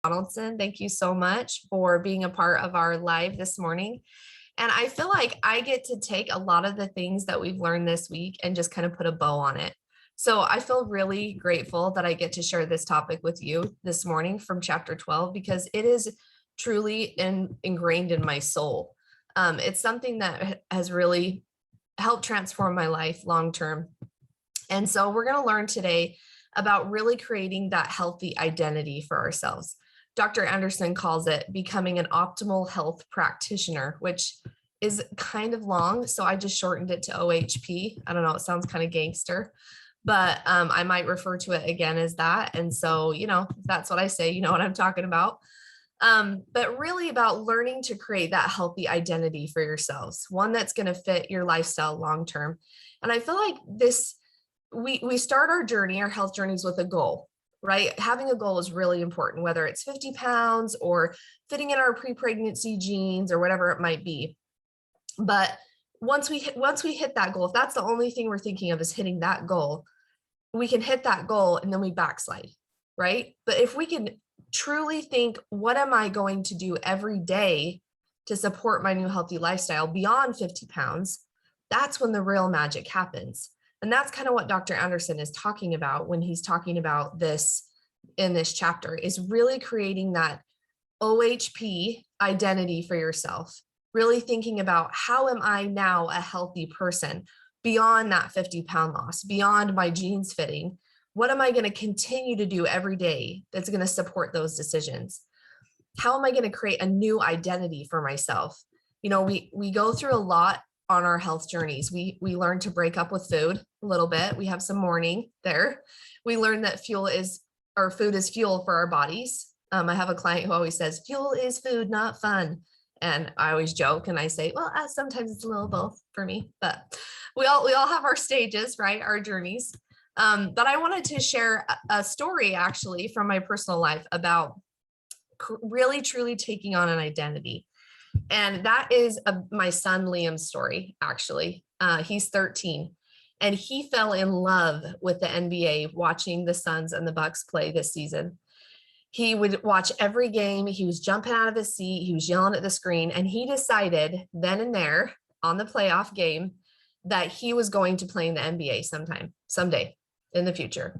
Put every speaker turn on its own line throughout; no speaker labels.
Donaldson. Thank you so much for being a part of our live this morning. And I feel like I get to take a lot of the things that we've learned this week and just kind of put a bow on it. So I feel really grateful that I get to share this topic with you this morning from chapter 12, because it is truly ingrained in my soul. It's something that has really helped transform my life long term. And so we're going to learn today about really creating that healthy identity for ourselves. Dr. Anderson calls it becoming an optimal health practitioner, which is kind of long. So I just shortened it to OHP. I don't know, it sounds kind of gangster, but I might refer to it again as that. And so, if that's what I say, you know what I'm talking about. But really about learning to create that healthy identity for yourselves, one that's going to fit your lifestyle long term. And I feel like we start our journey, our health journeys, with a goal, right? Having a goal is really important, whether it's 50 pounds or fitting in our pre-pregnancy jeans or whatever it might be. But once we hit that goal, if that's the only thing we're thinking of is hitting that goal, we can hit that goal and then we backslide, right? But if we can truly think, what am I going to do every day to support my new healthy lifestyle beyond 50 pounds? That's when the real magic happens. And that's kind of what Dr. Anderson is talking about when he's talking about this in this chapter, is really creating that OHP identity for yourself, really thinking about, how am I now a healthy person beyond that 50-pound loss, beyond my jeans fitting? What am I going to continue to do every day that's going to support those decisions? How am I going to create a new identity for myself? We go through a lot on our health journeys. We learn to break up with food a little bit. We have some mourning there. We learn that food is fuel for our bodies. I have a client who always says, fuel is food, not fun. And I always joke and I say, well, sometimes it's a little both for me, but we all have our stages, right? Our journeys. But I wanted to share a story actually from my personal life about really truly taking on an identity. And that is my son Liam's story, actually. He's 13 and he fell in love with the NBA, watching the Suns and the Bucks play this season. He would watch every game. He was jumping out of his seat. He was yelling at the screen. And he decided then and there on the playoff game that he was going to play in the NBA someday in the future.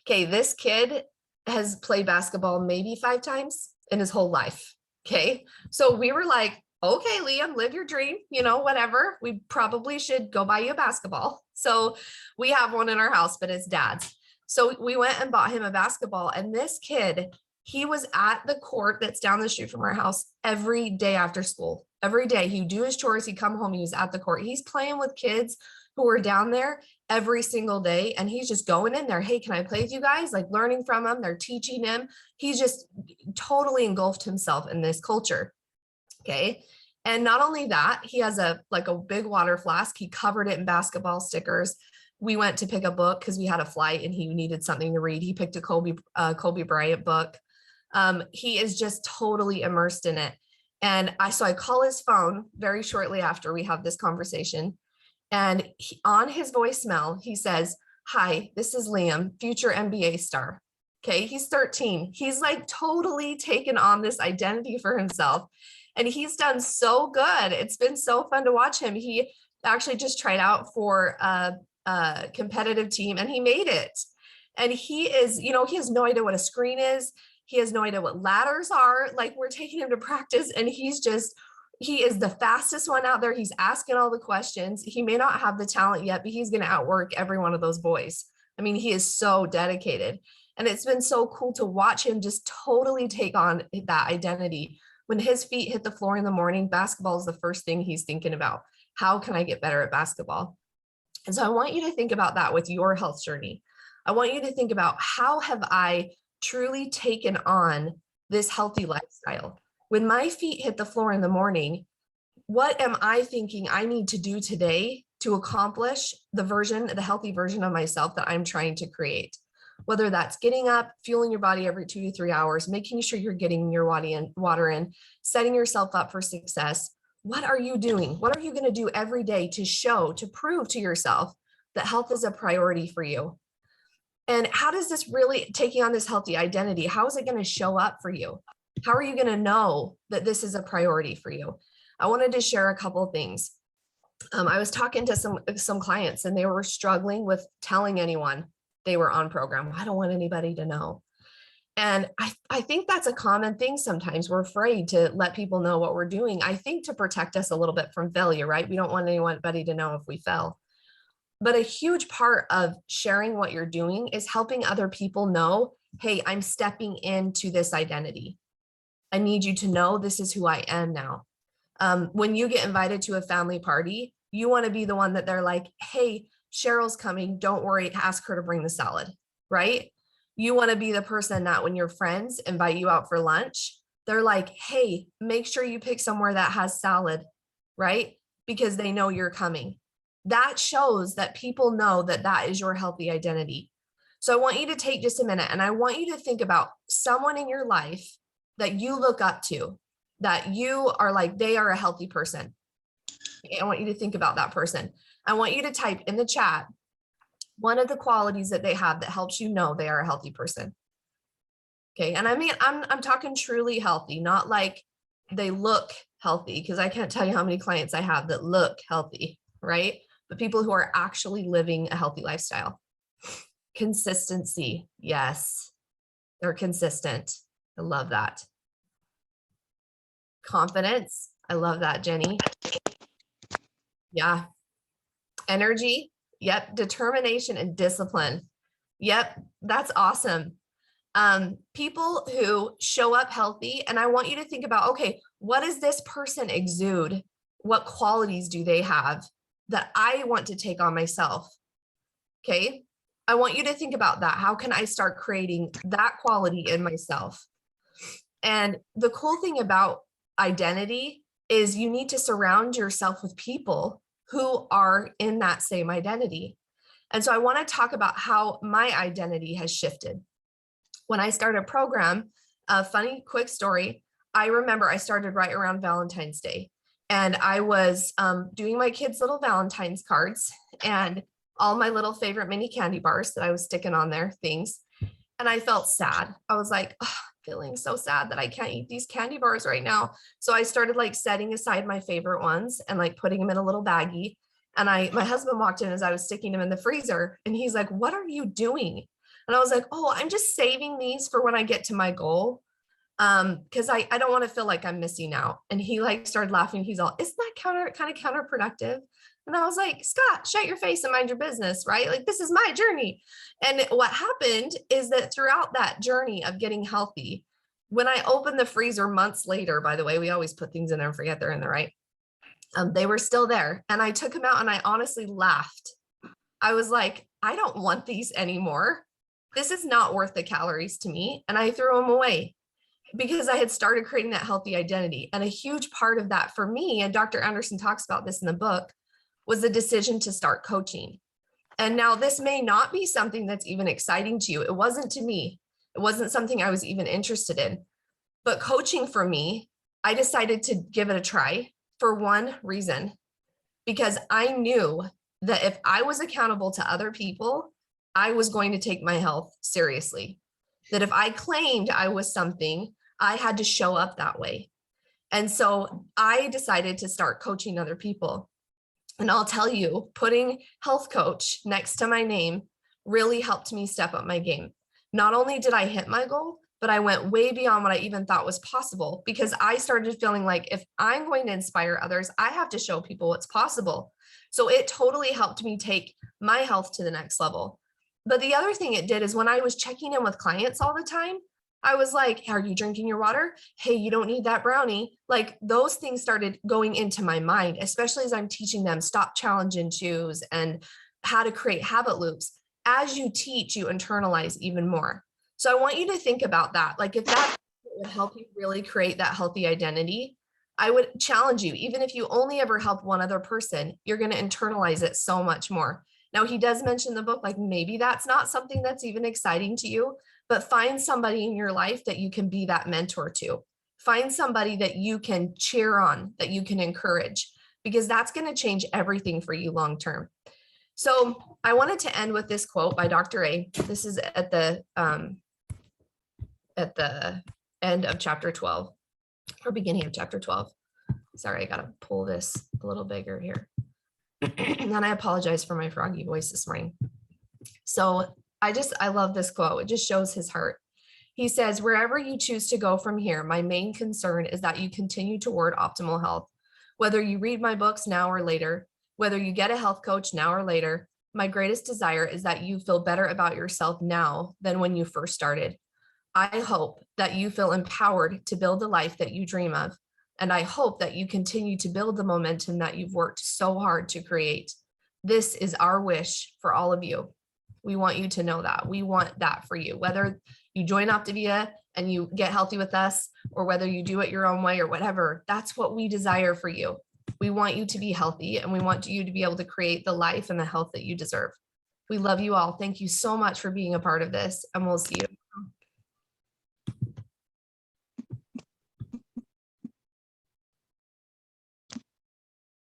Okay, this kid has played basketball maybe 5 times in his whole life. Okay, so we were like, okay, Liam, live your dream, whatever. We probably should go buy you a basketball. So we have one in our house, but it's dad's. So we went and bought him a basketball. And this kid, he was at the court that's down the street from our house every day after school. Every day he'd do his chores, he'd come home, he was at the court. He's playing with kids who are down there every single day. And he's just going in there. Hey, can I play with you guys? Like learning from them. They're teaching him. He's just totally engulfed himself in this culture. Okay. And not only that, he has a big water flask. He covered it in basketball stickers. We went to pick a book because we had a flight and he needed something to read. He picked a Kobe Bryant book. He is just totally immersed in it. And I call his phone very shortly after we have this conversation. And on his voicemail, he says, hi, this is Liam, future NBA star. Okay, he's 13. He's like totally taken on this identity for himself. And he's done so good. It's been so fun to watch him. He actually just tried out for a competitive team and he made it. And he has no idea what a screen is. He has no idea what ladders are. Like, we're taking him to practice and he is the fastest one out there. He's asking all the questions. He may not have the talent yet, but he's going to outwork every one of those boys. I mean, he is so dedicated. And it's been so cool to watch him just totally take on that identity. When his feet hit the floor in the morning, basketball is the first thing he's thinking about. How can I get better at basketball? And so I want you to think about that with your health journey. I want you to think about, how have I truly taken on this healthy lifestyle? When my feet hit the floor in the morning, what am I thinking I need to do today to accomplish the healthy version of myself that I'm trying to create? Whether that's getting up, fueling your body every 2 to 3 hours, making sure you're getting your water in, setting yourself up for success. What are you doing? What are you going to do every day to prove to yourself that health is a priority for you? And how does this really, taking on this healthy identity, how is it going to show up for you? How are you going to know that this is a priority for you? I wanted to share a couple of things. I was talking to some clients and they were struggling with telling anyone they were on program. I don't want anybody to know. And I think that's a common thing. Sometimes we're afraid to let people know what we're doing. I think to protect us a little bit from failure, right? We don't want anybody to know if we fell. But a huge part of sharing what you're doing is helping other people know, hey, I'm stepping into this identity. I need you to know this is who I am now. When you get invited to a family party, you want to be the one that they're like, hey, Cheryl's coming. Don't worry. Ask her to bring the salad, right? You want to be the person that when your friends invite you out for lunch, they're like, hey, make sure you pick somewhere that has salad, right? Because they know you're coming. That shows that people know that that is your healthy identity. So I want you to take just a minute and I want you to think about someone in your life that you look up to, that you are like, they are a healthy person. I want you to think about that person. I want you to type in the chat one of the qualities that they have that helps you know they are a healthy person. Okay. And I mean, I'm talking truly healthy, not like they look healthy, because I can't tell you how many clients I have that look healthy, right? But people who are actually living a healthy lifestyle. Consistency. Yes, they're consistent. I love that. Confidence. I love that, Jenny. Yeah. Energy. Yep. Determination and discipline. Yep. That's awesome. People who show up healthy, and I want you to think about, okay, what does this person exude? What qualities do they have that I want to take on myself? Okay. I want you to think about that. How can I start creating that quality in myself? And the cool thing about identity is you need to surround yourself with people who are in that same identity. And so I want to talk about how my identity has shifted. When I started a program, a funny quick story, I remember I started right around Valentine's Day, and I was doing my kids' little Valentine's cards and all my little favorite mini candy bars that I was sticking on their things. And I felt sad. I was like, oh, feeling so sad that I can't eat these candy bars right now. So I started like setting aside my favorite ones and like putting them in a little baggie. And my husband walked in as I was sticking them in the freezer, and he's like, what are you doing? And I was like, oh, I'm just saving these for when I get to my goal. Because I don't want to feel like I'm missing out. And he like started laughing. He's all, isn't that kind of counterproductive? And I was like, Scott, shut your face and mind your business, right? Like, this is my journey. And what happened is that throughout that journey of getting healthy, when I opened the freezer months later, by the way, we always put things in there and forget they're in there, right? They were still there. And I took them out and I honestly laughed. I was like, I don't want these anymore. This is not worth the calories to me. And I threw them away because I had started creating that healthy identity. And a huge part of that for me, and Dr. Anderson talks about this in the book, was the decision to start coaching. And now this may not be something that's even exciting to you. It wasn't to me. It wasn't something I was even interested in. But coaching for me, I decided to give it a try for one reason, because I knew that if I was accountable to other people, I was going to take my health seriously. That if I claimed I was something, I had to show up that way. And so I decided to start coaching other people. And I'll tell you, putting health coach next to my name really helped me step up my game. Not only did I hit my goal, but I went way beyond what I even thought was possible, because I started feeling like if I'm going to inspire others, I have to show people what's possible. So it totally helped me take my health to the next level. But the other thing it did is when I was checking in with clients all the time, I was like, are you drinking your water? Hey, you don't need that brownie. Like those things started going into my mind, especially as I'm teaching them stop, challenge, and choose and how to create habit loops. As you teach, you internalize even more. So I want you to think about that. Like if that would help you really create that healthy identity, I would challenge you, even if you only ever help one other person, you're going to internalize it so much more. Now, he does mention in the book, like maybe that's not something that's even exciting to you, but find somebody in your life that you can be that mentor to. Find somebody that you can cheer on, that you can encourage, because that's going to change everything for you long term. So I wanted to end with this quote by Dr. A. This is at the end of chapter 12 or beginning of chapter 12. Sorry, I got to pull this a little bigger here. And I apologize for my froggy voice this morning. So I love this quote. It just shows his heart. He says, wherever you choose to go from here, my main concern is that you continue toward optimal health. Whether you read my books now or later, whether you get a health coach now or later, my greatest desire is that you feel better about yourself now than when you first started. I hope that you feel empowered to build the life that you dream of. And I hope that you continue to build the momentum that you've worked so hard to create. This is our wish for all of you. We want you to know that. We want that for you, whether you join Optavia and you get healthy with us, or whether you do it your own way or whatever. That's what we desire for you. We want you to be healthy, and we want you to be able to create the life and the health that you deserve. We love you all. Thank you so much for being a part of this, and we'll see you.